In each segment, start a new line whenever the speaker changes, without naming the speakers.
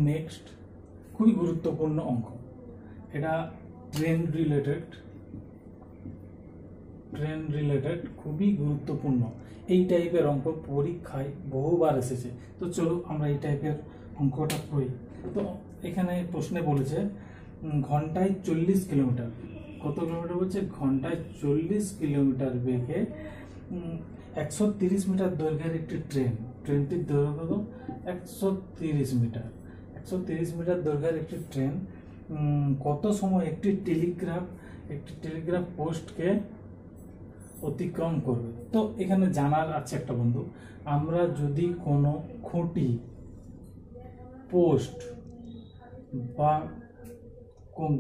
Next খুবই গুরুত্বপূর্ণ অঙ্ক, এটা ট্রেন রিলেটেড খুবই গুরুত্বপূর্ণ। এই টাইপের অঙ্ক পরীক্ষায় বহুবার এসেছে। তো চলো আমরা এই টাইপের অঙ্কটা করি। তো এখানে প্রশ্নে বলেছে ঘন্টায় 40 কিলোমিটার, কত কিলোমিটার বলছে, ঘন্টায় 40 কিলোমিটার বেগে 130 মিটার দৈর্ঘ্যের একটি ট্রেনটির দৈর্ঘ্য কত, 130 মিটার। 130 মিটার দৈর্ঘ্যের একটি ট্রেন কত সময় একটি টেলিগ্রাফ পোস্টকে অতিক্রম করবে। তো এখানে জানার আছে একটা বন্ধু, আমরা যদি কোনো খুঁটি, পোস্ট বা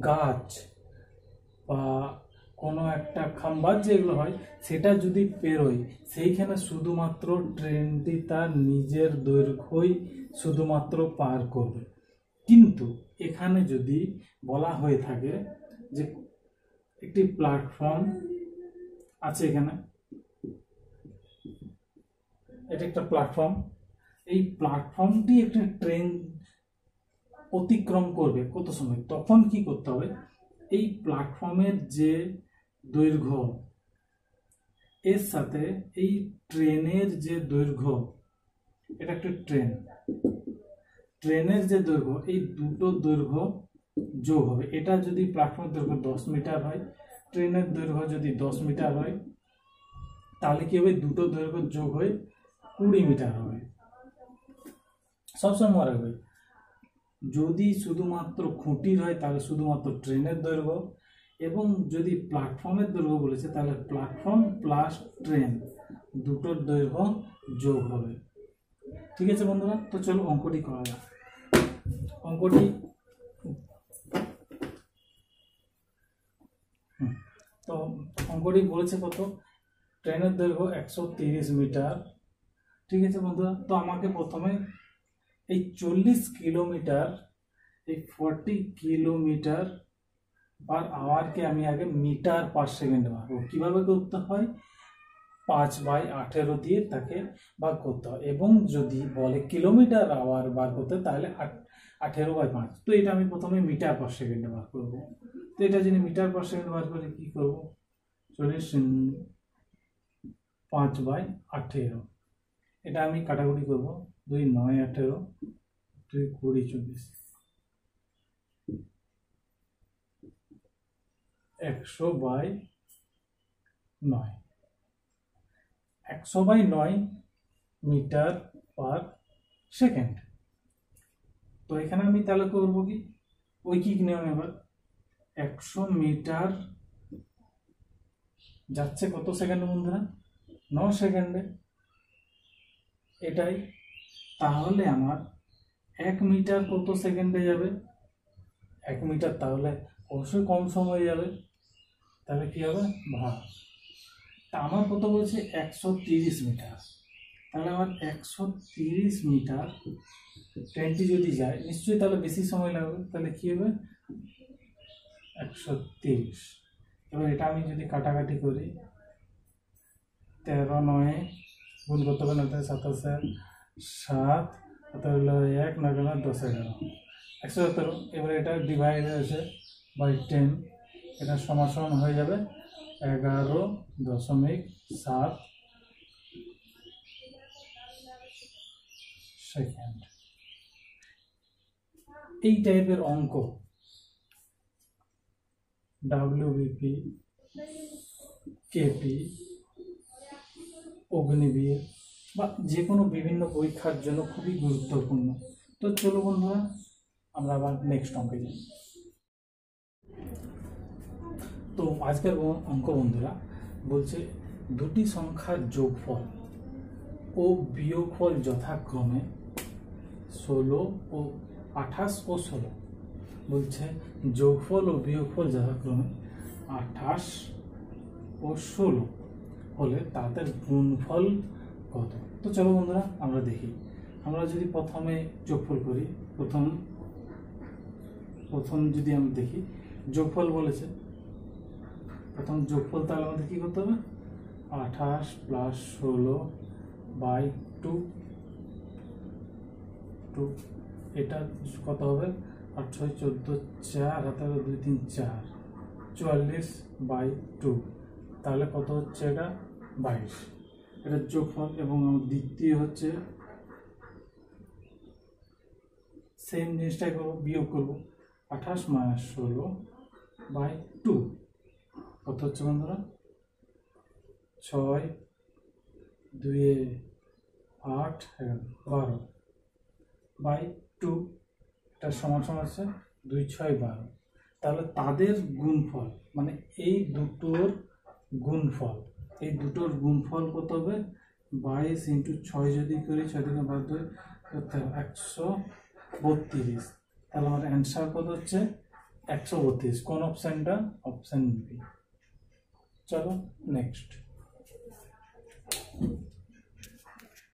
গাছ বা কোনো একটা খাম্বা যেগুলো হয় সেটা যদি পেরোয়, সেইখানে শুধুমাত্র ট্রেনটি তার নিজের দৈর্ঘ্যই শুধুমাত্র পার করবে। কিন্তু এখানে যদি বলা হয়ে থাকে যে একটি প্ল্যাটফর্ম আছে, এখানে এটা একটা প্ল্যাটফর্ম, এই প্ল্যাটফর্মটি একটা ট্রেন অতিক্রম করবে কত সময়, তখন কি করতে হবে, এই প্ল্যাটফর্মের যে দৈর্ঘ্য এর সাথে এই ট্রেনের যে দৈর্ঘ্য, এটা একটা ট্রেনের যে দৈর্ঘ্য, এই দুটো দৈর্ঘ্য যোগ হবে। এটা যদি প্ল্যাটফর্মের দৈর্ঘ্য 10 মিটার হয়, ট্রেনের দৈর্ঘ্য যদি 10 মিটার হয়, তাহলে কি হবে, দুটো দৈর্ঘ্য যোগ হয়ে 20 মিটার হবে। সবসময় মনে রাখবে, যদি শুধুমাত্র খুঁটির হয় তাহলে শুধুমাত্র ট্রেনের দৈর্ঘ্য, এবং যদি প্ল্যাটফর্মের দৈর্ঘ্য বলেছে তাহলে প্ল্যাটফর্ম প্লাস ট্রেন দুটোর দৈর্ঘ্য যোগ হবে। ঠিক আছে বন্ধুরা, তো চলো অঙ্কটি করা যাক। অঙ্কটি বলেছে কত, ট্রেনের দৈর্ঘ্য 130 মিটার। ঠিক আছে বন্ধুরা, তো আমাকে প্রথমে এই 40 কিলোমিটার, এই 40 কিলোমিটার পার আওয়ারকে আমি আগে মিটার পার সেকেন্ড ভাববো। কিভাবে করতে হয়, 5/18 দিয়ে তাকে ভাগ করতে হয়, এবং যদি বলে কিলোমিটার আওয়ার বার করতে তাহলে 18/5। তো এটা আমি প্রথমে মিটার পার সেকেন্ডে বার করবো। তো এটা যদি মিটার পার সেকেন্ড বার করে কি করব, 5/18, এটা আমি কাটাকুটি করব, 2 9 18, 2 20 24, 100/9, 100/9 মিটার পার সেকেন্ড। তো এখানে আমি তাহলে করবো কি, ঐকিক নিয়ম, এবার 100 মিটার যাচ্ছে কত সেকেন্ডে বন্ধুরা, 9 সেকেন্ডে, এটাই। তাহলে আমার 1 মিটার কত সেকেন্ডে যাবে, 1 মিটার তাহলে অবশ্যই কম সময় যাবে, তাহলে কি হবে ভাগ। তা আমার কত বলছে 130 মিটার, তাহলে আমার 130 মিটার ট্রেনটি যদি যায় নিশ্চয়ই তাহলে বেশি সময় লাগবে, তাহলে কি হবে 130। এবার এটা আমি যদি কাটাকাটি করি, 13 9 গুণ করতে হবে, 27 7, তাহলে হলো 1 9 10 11, 117। এবার এটা ডিভাইড হয়েছে বাই 10, এটা সমান হয়ে যাবে 11.7 সেকেন্ড। এই টাইপের অঙ্ক WBP, KP, অগ্নিবীর বা যে কোনো বিভিন্ন পরীক্ষার জন্য খুবই গুরুত্বপূর্ণ। তো চলো বন্ধুরা আমরা আবার নেক্সট অঙ্কে যাই। তো আজকের অঙ্ক বন্ধুরা বলছে দুটি সংখ্যার যোগফল ও বিয়োগফল যথাক্রমে 16 ও 28 ও 16। বলছে যোগফল ও বিয়োগফল যথাক্রমে 28 ও 16 হলে তাদের গুণফল কত। তো চলো বন্ধুরা আমরা দেখি, আমরা যদি প্রথমে যোগফল করি, প্রথম যদি আমরা দেখি যোগফল বলেছে, প্রথম যোগফল, তাহলে আমাদের কি করতে হবে, 28 + 16/2 এটা কত হবে 8 6 14 4 হাতে 2 3 4 44/2 তাহলে কত হচ্ছে এটা 22 এটার যোগফল। এবং দ্বিতীয় হচ্ছে সেম জিনিসটাই করবো, বিয়োগ করবো 28 - 16/2 কত হচ্ছে বন্ধুরা 6 2 8 12/2 এটা সমান সমান হচ্ছে 2 6 12। তাহলে তাদের গুণফল মানে এই দুটোর গুণফল কত হবে 22 × 6 যদি করি 6 থেকে 12 করতে হবে 132। তাহলে আমার অ্যান্সার কত হচ্ছে 132। কোন অপশনটা? Option B. চলো নেক্সট।